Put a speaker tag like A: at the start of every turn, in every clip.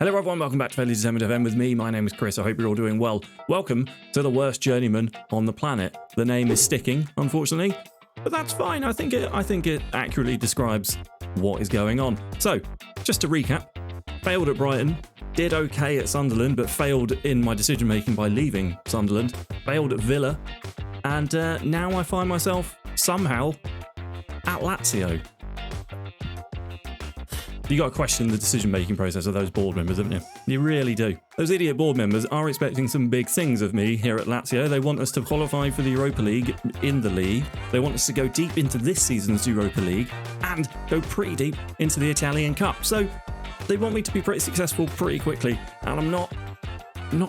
A: Hello everyone, welcome back to fairlydeterminedfm with me. My name is Chris. I hope you're all doing well. Welcome to the worst journeyman on the planet. The name is sticking, unfortunately, but that's fine. I think it accurately describes what is going on. So, just to recap, failed at Brighton, did okay at Sunderland, but failed in my decision making by leaving Sunderland, failed at Villa, and now I find myself somehow at Lazio. You got to question the decision-making process of those board members, haven't you? You really do. Those idiot board members are expecting some big things of me here at Lazio. They want us to qualify for the Europa League in the league. They want us to go deep into this season's Europa League and go pretty deep into the Italian Cup. So they want me to be pretty successful pretty quickly, and I'm not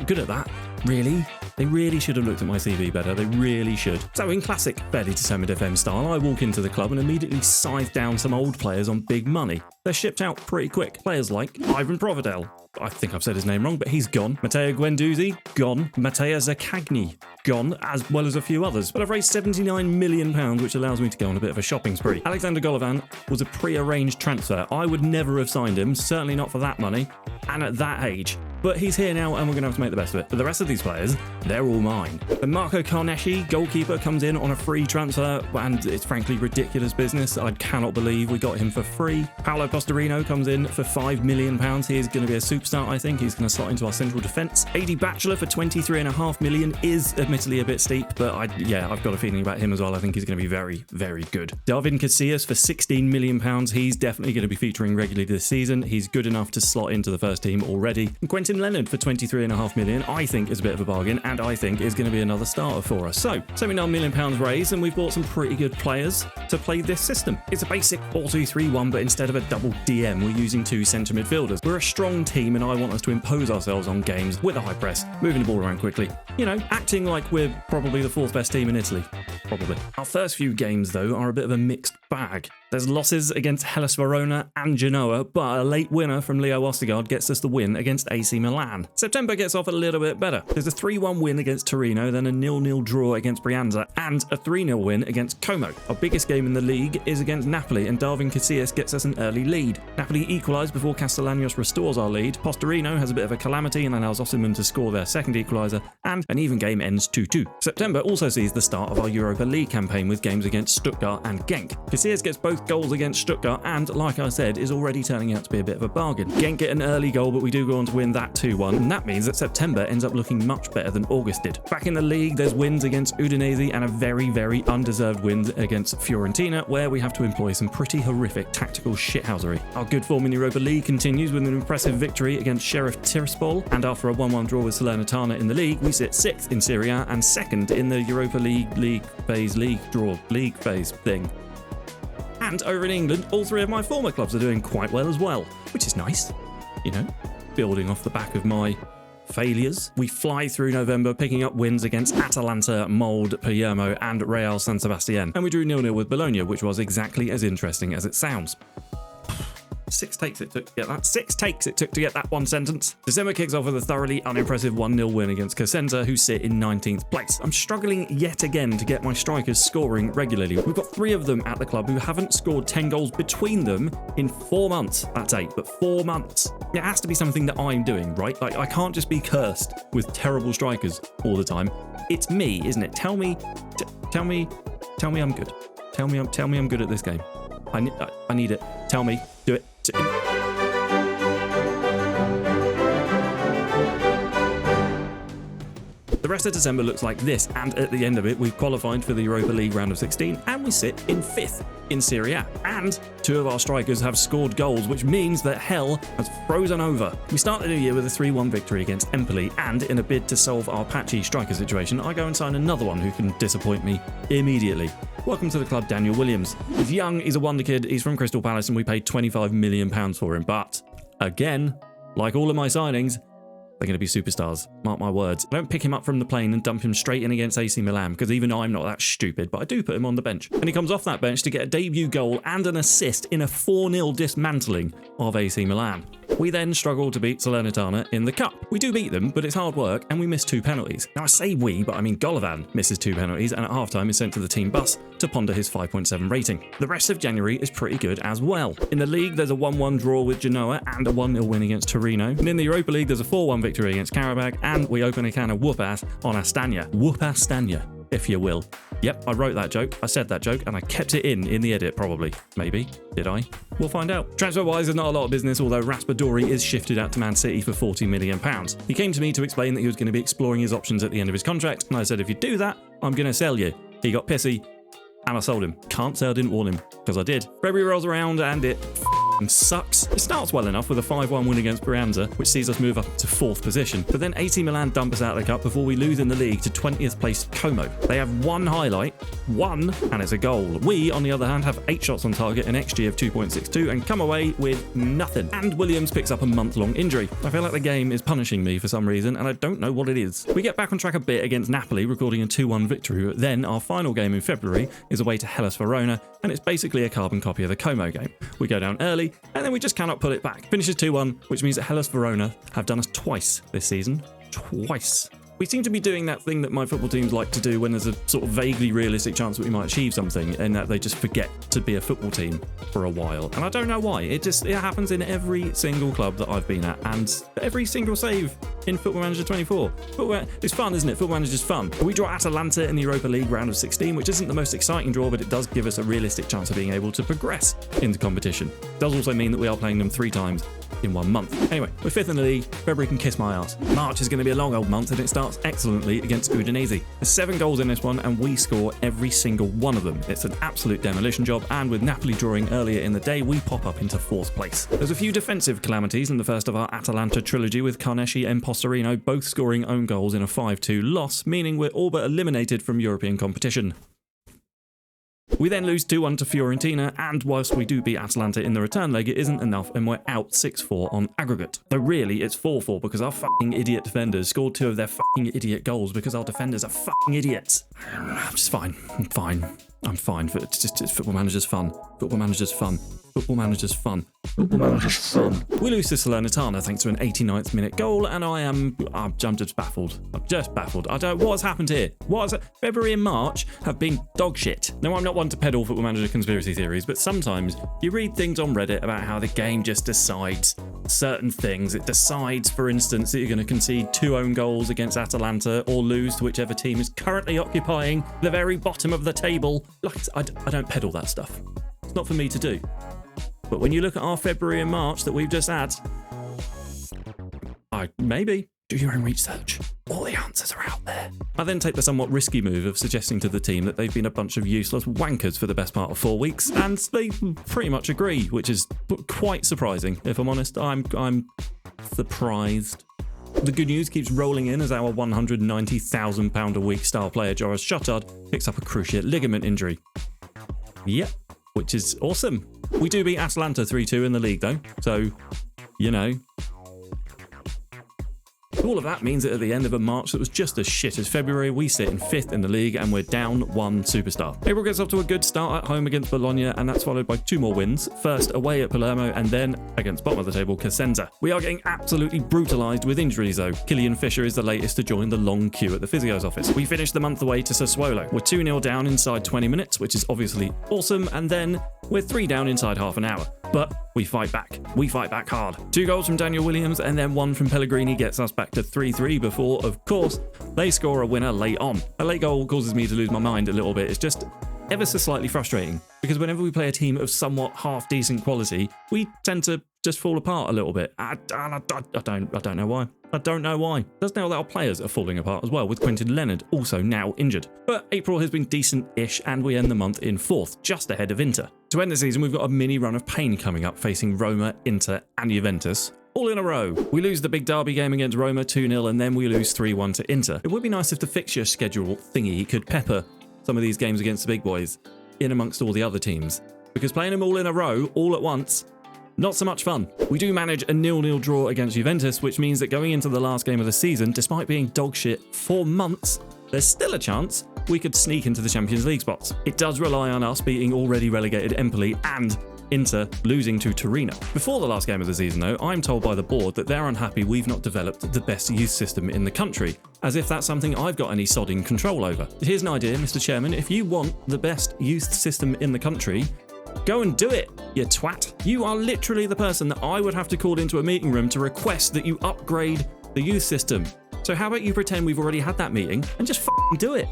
A: good at that, really. They really should have looked at my CV better. They really should. So in classic Fairly Determined FM style, I walk into the club and immediately scythe down some old players on big money. They're shipped out pretty quick. Players like Ivan Providel. I think I've said his name wrong, but he's gone. Matteo Guendouzi, gone. Matteo Zaccagni, gone, as well as a few others. But I've raised £79 million, which allows me to go on a bit of a shopping spree. Alexander Golovin was a pre-arranged transfer. I would never have signed him, certainly not for that money, and at that age. But he's here now, and we're going to have to make the best of it. But the rest of these players, they're all mine. And Marco Carnesci, goalkeeper, comes in on a free transfer, and it's frankly ridiculous business. I cannot believe we got him for free. Paolo Postorino comes in for £5 million. He is going to be a superstar, I think. He's going to slot into our central defence. AD Bachelor for £23.5 million is admittedly a bit steep, but I've got a feeling about him as well. I think he's going to be very, very good. Darwin Casillas for £16 million. He's definitely going to be featuring regularly this season. He's good enough to slot into the first team already. And Quentin Leonard for £23.5 million, I think is a bit of a bargain, and I think is going to be another starter for us. So, £79 million raised, and we've bought some pretty good players to play this system. It's a basic 4-2-3-1, but instead of a double DM, we're using two centre midfielders. We're a strong team, and I want us to impose ourselves on games with a high press, moving the ball around quickly. You know, acting like we're probably the fourth best team in Italy. Probably. Our first few games, though, are a bit of a mixed bag. There's losses against Hellas Verona and Genoa, but a late winner from Leo Ostergaard gets us the win against AC Milan. September gets off a little bit better. There's a 3-1 win against Torino, then a 0-0 draw against Brianza, and a 3-0 win against Como. Our biggest game in the league is against Napoli, and Darwin Casillas gets us an early lead. Napoli equalise before Castellanos restores our lead. Postorino has a bit of a calamity and allows Osimhen to score their second equaliser, and an even game ends 2-2. September also sees the start of our Europa League campaign with games against Stuttgart and Genk. Casillas gets both goals against Stuttgart and, like I said, is already turning out to be a bit of a bargain. Genk get an early goal, but we do go on to win that 2-1, and that means that September ends up looking much better than August did. Back in the league, there's wins against Udinese and a very, very undeserved win against Fiorentina, where we have to employ some pretty horrific tactical shithousery. Our good form in Europa League continues with an impressive victory against Sheriff Tiraspol, and after a 1-1 draw with Salernitana in the league, we sit 6th in Serie A and 2nd in the Europa League phase thing. And over in England, all three of my former clubs are doing quite well as well, which is nice, you know, building off the back of my failures. We fly through November, picking up wins against Atalanta, Molde, Palermo, and Real San Sebastian. And we drew 0-0 with Bologna, which was exactly as interesting as it sounds. 6 takes it took to get that. 6 takes it took to get that one sentence. December kicks off with a thoroughly unimpressive 1-0 win against Cosenza, who sit in 19th place. I'm struggling yet again to get my strikers scoring regularly. We've got 3 of them at the club who haven't scored 10 goals between them in 4 months. That's 8, but 4 months. It has to be something that I'm doing, right? Like, I can't just be cursed with terrible strikers all the time. It's me, isn't it? Tell me I'm good. Tell me I'm good at this game. I need it. Tell me. Do it. The rest of December looks like this, and at the end of it, we've qualified for the Europa League round of 16, and we sit in 5th in Serie A. And 2 of our strikers have scored goals, which means that hell has frozen over. We start the new year with a 3-1 victory against Empoli, and in a bid to solve our patchy striker situation, I go and sign another one who can disappoint me immediately. Welcome to the club, Daniel Williams. He's young, he's a wonder kid, he's from Crystal Palace, and we paid £25 million for him. But, again, like all of my signings, they're going to be superstars. Mark my words. I don't pick him up from the plane and dump him straight in against AC Milan, because even I'm not that stupid, but I do put him on the bench. And he comes off that bench to get a debut goal and an assist in a 4-0 dismantling of AC Milan. We then struggle to beat Salernitana in the cup. We do beat them, but it's hard work and we miss 2 penalties. Now I say we, but I mean Golovin misses 2 penalties and at halftime is sent to the team bus to ponder his 5.7 rating. The rest of January is pretty good as well. In the league, there's a 1-1 draw with Genoa and a 1-0 win against Torino. And in the Europa League, there's a 4-1 victory against Karabakh, and we open a can of whoop-ass on Astana. Whoop-Astana, if you will. Yep, I wrote that joke, I said that joke, and I kept it in the edit, probably. Maybe. Did I? We'll find out. Transfer-wise, there's not a lot of business, although Raspadori is shifted out to Man City for £40 million. He came to me to explain that he was going to be exploring his options at the end of his contract, and I said, if you do that, I'm going to sell you. He got pissy, and I sold him. Can't say I didn't warn him, because I did. February rolls around, and it sucks. It starts well enough with a 5-1 win against Brianza, which sees us move up to 4th position. But then AC Milan dump us out of the cup before we lose in the league to 20th place Como. They have 1 highlight, and it's a goal. We, on the other hand, have 8 shots on target, an XG of 2.62, and come away with nothing. And Williams picks up a month-long injury. I feel like the game is punishing me for some reason, and I don't know what it is. We get back on track a bit against Napoli, recording a 2-1 victory, but then our final game in February is away to Hellas Verona, and it's basically a carbon copy of the Como game. We go down early, and then we just cannot pull it back. Finishes 2-1, which means that Hellas Verona have done us twice this season. Twice. We seem to be doing that thing that my football teams like to do when there's a sort of vaguely realistic chance that we might achieve something, and that they just forget to be a football team for a while. And I don't know why. It happens in every single club that I've been at, and every single save in Football Manager 24. It's fun, isn't it? Football Manager's fun. We draw Atalanta in the Europa League round of 16, which isn't the most exciting draw, but it does give us a realistic chance of being able to progress in the competition. It does also mean that we are playing them 3 times in 1 month. Anyway, we're 5th in the league. February can kiss my ass. March is going to be a long old month, and it starts excellently against Udinese. There's 7 goals in this one, and we score every single one of them. It's an absolute demolition job, and with Napoli drawing earlier in the day, we pop up into 4th place. There's a few defensive calamities in the first of our Atalanta trilogy, with Carnesci and Postorino both scoring own goals in a 5-2 loss, meaning we're all but eliminated from European competition. We then lose 2-1 to Fiorentina, and whilst we do beat Atalanta in the return leg, it isn't enough, and we're out 6-4 on aggregate. Though really, it's 4-4 because our fucking idiot defenders scored 2 of their fucking idiot goals because our defenders are fucking idiots. I'm just fine. I'm fine. It's Football Manager's fun. Football Manager's fun. Football Manager's fun. Football Manager's fun. We lose to Salernitana thanks to an 89th minute goal, and I'm just baffled. What has happened here? February and March have been dog shit. Now, I'm not one to peddle Football Manager conspiracy theories, but sometimes you read things on Reddit about how the game just decides certain things. It decides, for instance, that you're going to concede 2 own goals against Atalanta or lose to whichever team is currently occupying the very bottom of the table. Like, I don't peddle that stuff. It's not for me to do. But when you look at our February and March that we've just had, maybe do your own research. All the answers are out there. I then take the somewhat risky move of suggesting to the team that they've been a bunch of useless wankers for the best part of 4 weeks, and they pretty much agree, which is quite surprising. If I'm honest, I'm surprised. The good news keeps rolling in as our £190,000 a week star player Joris Chotard picks up a cruciate ligament injury. Yep, which is awesome. We do beat Atalanta 3-2 in the league though, so, you know. All of that means that at the end of a March that was just as shit as February, we sit in 5th in the league and we're down 1 superstar. April gets off to a good start at home against Bologna, and that's followed by 2 more wins. First away at Palermo, and then against bottom of the table Cosenza. We are getting absolutely brutalised with injuries though. Killian Fisher is the latest to join the long queue at the physio's office. We finished the month away to Sassuolo. We're 2-0 down inside 20 minutes, which is obviously awesome, and then we're 3 down inside half an hour. But we fight back. We fight back hard. 2 goals from Daniel Williams and then 1 from Pellegrini gets us back to 3-3 before, of course, they score a winner late on. A late goal causes me to lose my mind a little bit. It's just ever so slightly frustrating because whenever we play a team of somewhat half-decent quality, we tend to just fall apart a little bit. I don't know why. I don't know why. Does now that our players are falling apart as well, with Quentin Leonard also now injured. But April has been decent-ish, and we end the month in 4th, just ahead of Inter. To end the season, we've got a mini run of pain coming up, facing Roma, Inter, and Juventus, all in a row. We lose the big derby game against Roma 2-0, and then we lose 3-1 to Inter. It would be nice if the fixture schedule thingy could pepper some of these games against the big boys in amongst all the other teams, because playing them all in a row, all at once, not so much fun. We do manage a 0-0 draw against Juventus, which means that going into the last game of the season, despite being dog shit for months, there's still a chance we could sneak into the Champions League spots. It does rely on us beating already relegated Empoli and Inter losing to Torino. Before the last game of the season though, I'm told by the board that they're unhappy we've not developed the best youth system in the country, as if that's something I've got any sodding control over. Here's an idea, Mr. Chairman, if you want the best youth system in the country, go and do it, you twat. You are literally the person that I would have to call into a meeting room to request that you upgrade the youth system. So how about you pretend we've already had that meeting and just f***ing do it?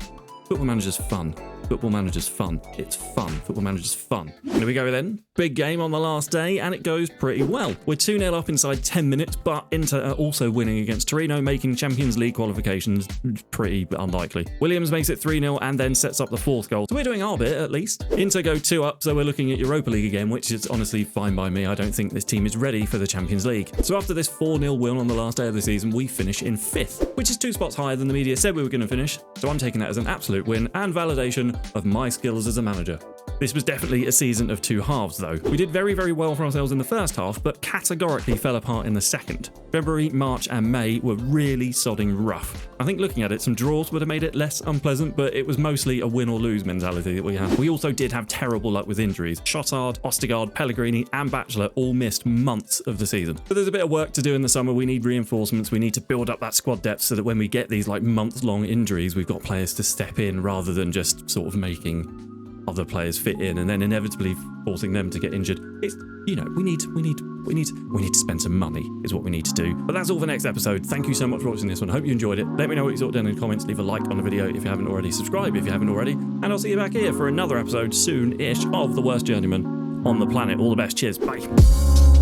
A: Football Manager's fun. Football Manager's fun. It's fun. Football Manager's fun. Here we go then. Big game on the last day, and it goes pretty well. We're 2-0 up inside 10 minutes, but Inter are also winning against Torino, making Champions League qualifications pretty unlikely. Williams makes it 3-0 and then sets up the 4th goal. So we're doing our bit, at least. Inter go 2 up, so we're looking at Europa League again, which is honestly fine by me. I don't think this team is ready for the Champions League. So after this 4-0 win on the last day of the season, we finish in 5th, which is 2 spots higher than the media said we were going to finish. So I'm taking that as an absolute win and validation of my skills as a manager. This was definitely a season of 2 halves though. We did very, very well for ourselves in the first half, but categorically fell apart in the second. February, March and May were really sodding rough. I think looking at it, some draws would have made it less unpleasant, but it was mostly a win or lose mentality that we had. We also did have terrible luck with injuries. Schottard, Ostigard, Pellegrini and Batchelor all missed months of the season. But there's a bit of work to do in the summer. We need reinforcements. We need to build up that squad depth so that when we get these like month-long injuries, we've got players to step in rather than just sort of making other players fit in and then inevitably forcing them to get injured. It's, you know, we need to spend some money is what we need to do. But that's all for next episode. Thank you so much for watching this one. Hope you enjoyed it. Let me know what you thought down in the comments. Leave a like on the video if you haven't already. Subscribe if you haven't already. And I'll see you back here for another episode soon-ish of The Worst Journeyman on the Planet. All the best. Cheers. Bye.